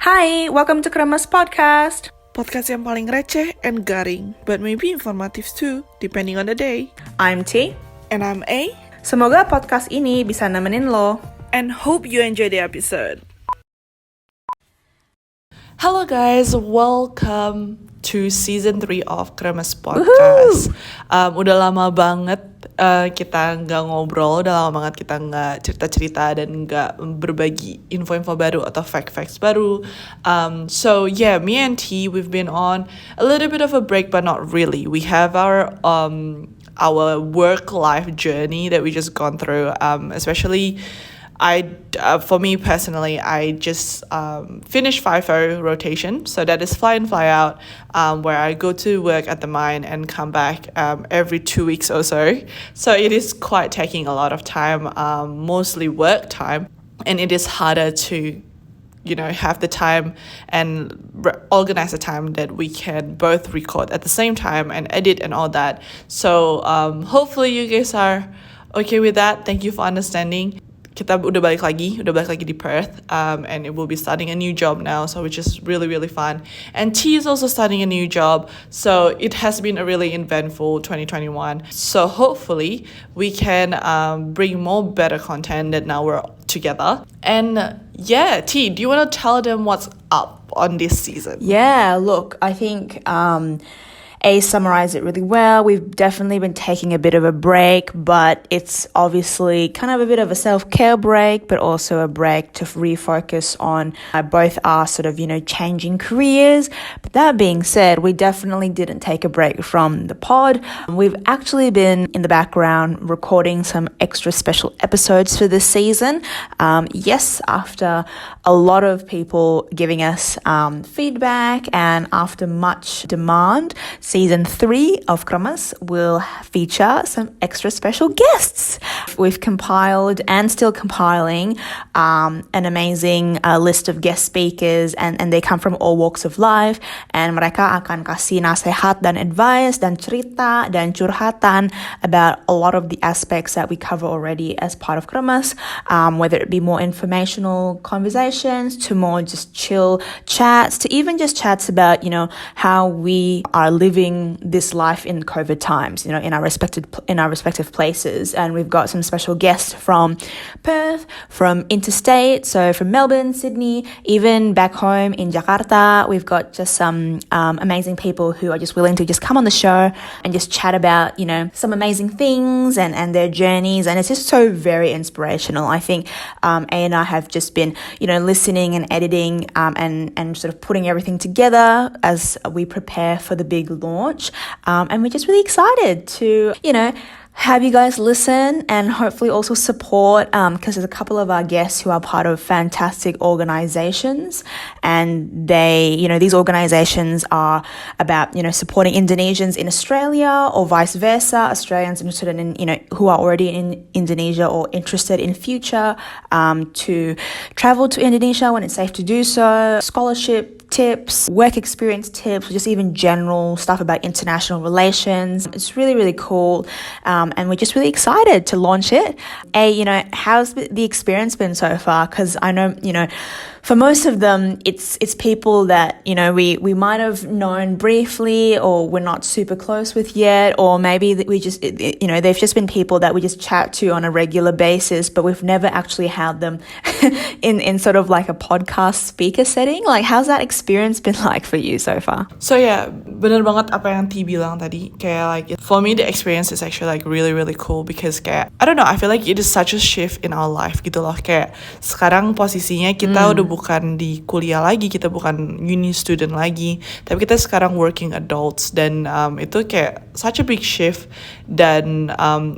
Hai, welcome to Kremés podcast. Podcast yang paling receh and garing, but maybe informative too, depending on the day. I'm T. And I'm A. Semoga podcast ini bisa nemenin lo. And hope you enjoy the episode. Hello guys, welcome to season 3 of Kremés podcast. Udah lama banget kita nggak ngobrol, udah lama banget kita nggak cerita-cerita dan nggak berbagi info-info baru atau fact-facts baru. So yeah, me and T, we've been on a little bit of a break, but not really. We have our work-life journey that we just gone through, especially for me personally, I just finished FIFO rotation, so that is fly in, fly out, where I go to work at the mine and come back every 2 weeks or so. So it is quite taking a lot of time, mostly work time, and it is harder to have the time and organize the time that we can both record at the same time and edit and all that. So hopefully you guys are okay with that. Thank you for understanding. Kita udah balik lagi di Perth, and it will be starting a new job now, so which is really, really fun. And T is also starting a new job, so it has been a really eventful 2021. So hopefully we can bring more better content that now we're together. And yeah, T, do you want to tell them what's up on this season? Yeah, look, I think A summarized it really well. We've definitely been taking a bit of a break, but it's obviously kind of a bit of a self-care break, but also a break to refocus on both our sort of, changing careers. But that being said, we definitely didn't take a break from the pod. We've actually been in the background recording some extra special episodes for this season. Yes, after a lot of people giving us feedback and after much demand, Season 3 of Kremés will feature some extra special guests. We've compiled and still compiling an amazing list of guest speakers, and they come from all walks of life, and mereka akan kasih nasihat dan advice dan cerita dan curhatan about a lot of the aspects that we cover already as part of Kremés, whether it be more informational conversations to more just chill chats to even just chats about, how we are living this life in COVID times, in our respective places. And we've got some special guests from Perth, from interstate, so from Melbourne, Sydney, even back home in Jakarta. We've got just some amazing people who are just willing to just come on the show and just chat about, some amazing things and their journeys. And it's just so very inspirational. I think A and I have just been, listening and editing and sort of putting everything together as we prepare for the big launch. And we're just really excited to, have you guys listen and hopefully also support, because there's a couple of our guests who are part of fantastic organizations, and these organizations are about, supporting Indonesians in Australia or vice versa, Australians interested in, who are already in Indonesia or interested in future, to travel to Indonesia when it's safe to do so, scholarship tips, work experience tips, just even general stuff about international relations. It's really, really cool. And we're just really excited to launch it. How's the experience been so far? Because I know, for most of them, it's people that, we might have known briefly or we're not super close with yet, or maybe we just, they've just been people that we just chat to on a regular basis, but we've never actually had them in sort of like a podcast speaker setting. Like, how's that experience been like for you so far? So yeah, bener banget apa yang T bilang tadi. Kayak for me, the experience is actually like really, really cool because kayak, I don't know, I feel like it is such a shift in our life gitu loh. Kayak sekarang posisinya kita udah bukan di kuliah lagi, kita bukan uni student lagi, tapi kita sekarang working adults, dan itu kayak such a big shift, dan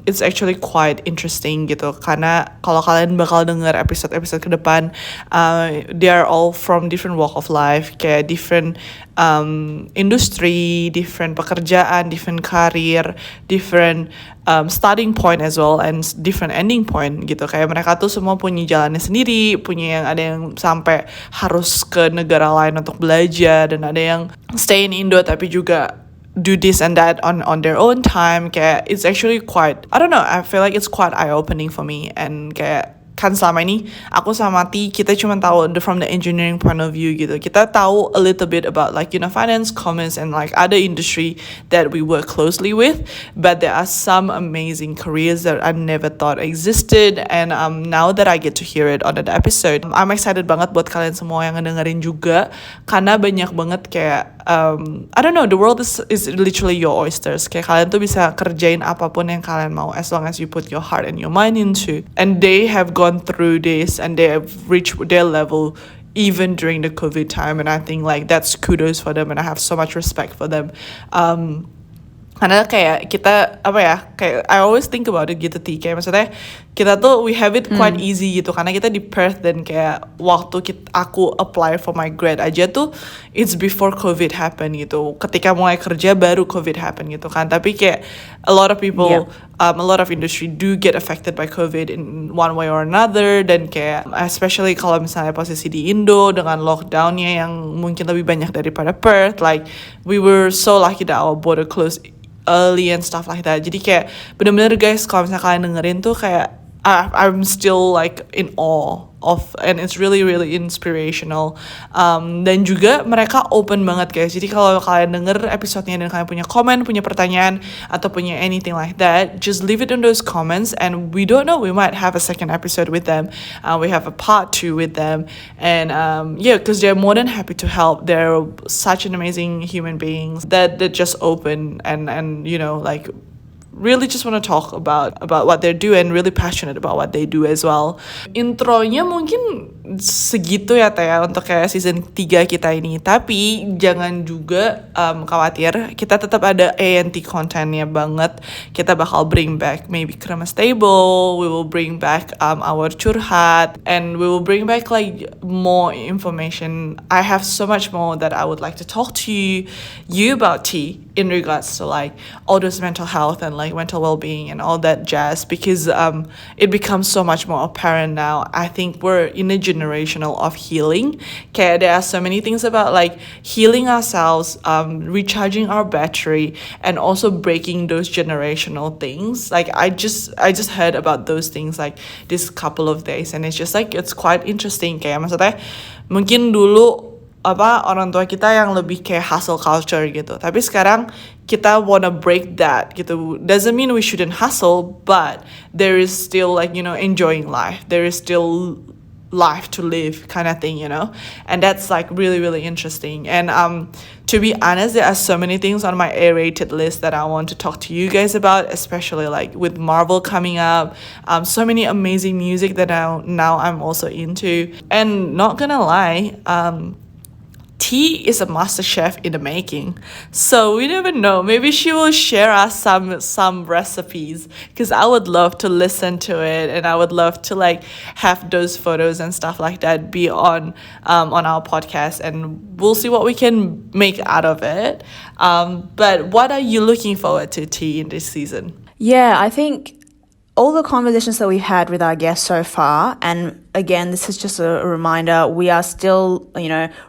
it's actually quite interesting gitu, karena kalau kalian bakal denger episode-episode ke depan, they are all from different walk of life, kayak different industry, different pekerjaan, different career, different starting point as well, and different ending point gitu. Kayak mereka tuh semua punya jalannya sendiri, punya yang ada yang sampai harus ke negara lain untuk belajar, dan ada yang stay in Indo tapi juga do this and that on their own time. Kayak it's actually quite, I don't know, I feel like it's quite eye-opening for me, and kayak kan selama ini aku sama T kita cuma tahu from the engineering point of view gitu. Kita tahu a little bit about like finance, commerce, and like other industry that we work closely with, but there are some amazing careers that I never thought existed, and now that I get to hear it on an episode, I'm excited banget buat kalian semua yang ngedengerin juga, karena banyak banget kayak I don't know, the world is literally your oysters. Kayak kalian tuh bisa kerjain apapun yang kalian mau as long as you put your heart and your mind into. And they have gone through this and they have reached their level even during the COVID time. And I think like that's kudos for them and I have so much respect for them. Karena kayak kita kayak I always think about it gitu kayak maksudnya kita tuh we have it quite easy gitu karena kita di Perth dan kayak waktu aku apply for my grad aja tuh it's before COVID happen gitu, ketika mulai kerja baru COVID happen gitu kan, tapi kayak a lot of people a lot of industry do get affected by COVID in one way or another, dan kayak especially kalau misalnya posisi di Indo dengan lockdownnya yang mungkin lebih banyak daripada Perth, like we were so lucky that our border closed early and stuff like that. Jadi kayak bener-bener guys, kalau misalnya kalian dengerin tuh kayak I'm still like in awe of, and it's really really inspirational. Dan juga mereka open banget guys. Jadi kalau kalian denger episodenya dan kalian punya komen, punya pertanyaan atau punya anything like that, just leave it in those comments and we don't know, we might have a second episode with them. We have a part 2 with them, and because they're more than happy to help. They're such an amazing human beings that just open and like really just want to talk about what they do and really passionate about what they do as well. Intronya mungkin segitu ya Teh untuk kayak season 3 kita ini, tapi jangan juga khawatir, kita tetap ada A&T contentnya banget. Kita bakal bring back maybe Kremés table, we will bring back our curhat, and we will bring back like more information. I have so much more that I would like to talk to you about T in regards to like all those mental health and like mental well-being and all that jazz, because it becomes so much more apparent now. I think we're in a generational of healing. Okay, there are so many things about like healing ourselves, recharging our battery, and also breaking those generational things. Like I just heard about those things like this couple of days, and it's just like it's quite interesting. Kayak maksudnya mungkin dulu orang tua kita yang lebih kayak hustle culture gitu, tapi sekarang kita wanna break that gitu. Doesn't mean we shouldn't hustle, but there is still like enjoying life, there is still life to live kind of thing, and that's like really really interesting. And to be honest, there are so many things on my A-rated list that I want to talk to you guys about, especially like with Marvel coming up, so many amazing music that now I'm also into. And not gonna lie, T is a master chef in the making, so we never know, maybe she will share us some recipes, because I would love to listen to it and I would love to like have those photos and stuff like that be on our podcast, and we'll see what we can make out of it. But what are you looking forward to, T, in this season? Yeah, I think all the conversations that we've had with our guests so far, and again, this is just a reminder, we are still,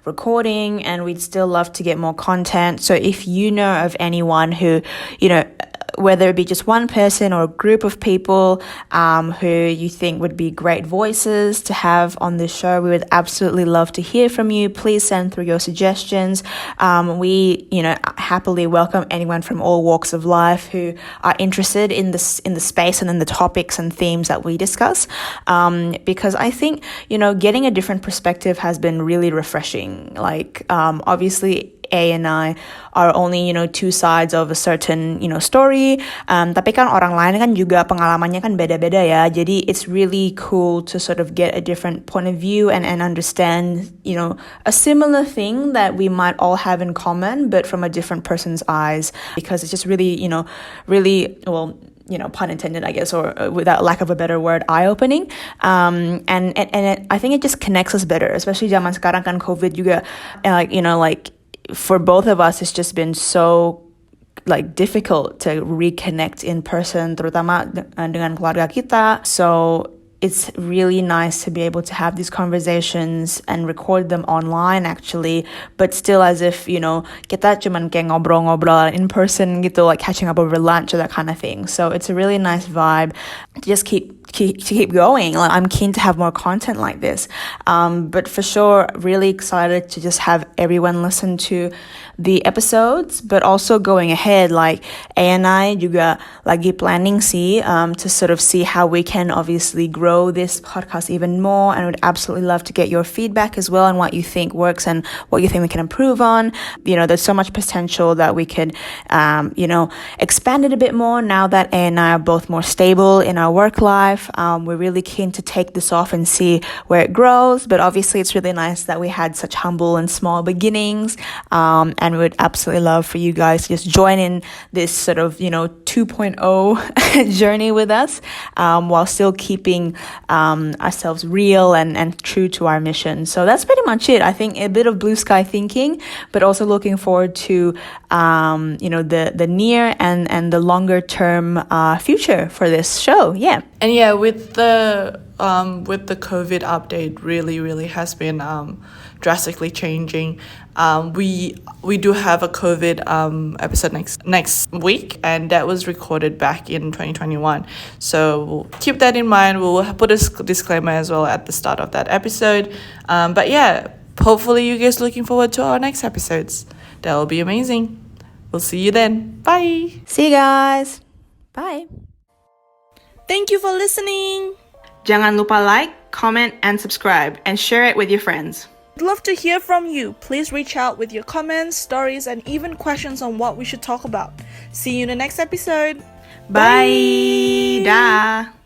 recording, and we'd still love to get more content. So if you know of anyone who, whether it be just one person or a group of people who you think would be great voices to have on this show, we would absolutely love to hear from you. Please send through your suggestions. We, happily welcome anyone from all walks of life who are interested in the space and in the topics and themes that we discuss. Because I think, getting a different perspective has been really refreshing. Like, obviously, A and I are only, two sides of a certain, story. Tapi kan orang lain kan juga pengalamannya kan beda-beda ya. Jadi it's really cool to sort of get a different point of view and understand, a similar thing that we might all have in common, but from a different person's eyes, because it's just really, really, well, pun intended, I guess, or without lack of a better word, eye-opening. And I think it just connects us better, especially zaman sekarang kan COVID juga, like, for both of us, it's just been so like difficult to reconnect in person, terutama dengan keluarga kita. So it's really nice to be able to have these conversations and record them online actually, but still as if, kita cuman kayak ngobrol-ngobrol in person gitu, like catching up over lunch or that kind of thing. So it's a really nice vibe to just keep keep going. Like, I'm keen to have more content like this. But for sure, really excited to just have everyone listen to the episodes, but also going ahead, like A and I juga lagi planning sih, to sort of see how we can obviously grow this podcast even more, and would absolutely love to get your feedback as well on what you think works and what you think we can improve on. There's so much potential that we could, expand it a bit more now that A and I are both more stable in our work life. We're really keen to take this off and see where it grows, but obviously it's really nice that we had such humble and small beginnings, and we would absolutely love for you guys to just join in this sort of 2.0 journey with us, while still keeping ourselves real and true to our mission. So that's pretty much it. I think a bit of blue sky thinking, but also looking forward to the near and the longer term future for this show. Yeah. And yeah, with the COVID update, really has been drastically changing. We do have a COVID episode next week, and that was recorded back in 2021. So we'll keep that in mind. We'll put a disclaimer as well at the start of that episode. But yeah, hopefully you guys looking forward to our next episodes. That will be amazing. We'll see you then. Bye. See you guys. Bye. Thank you for listening. Jangan lupa like, comment, and subscribe, and share it with your friends. I'd love to hear from you. Please reach out with your comments, stories, and even questions on what we should talk about. See you in the next episode. Bye. Dah.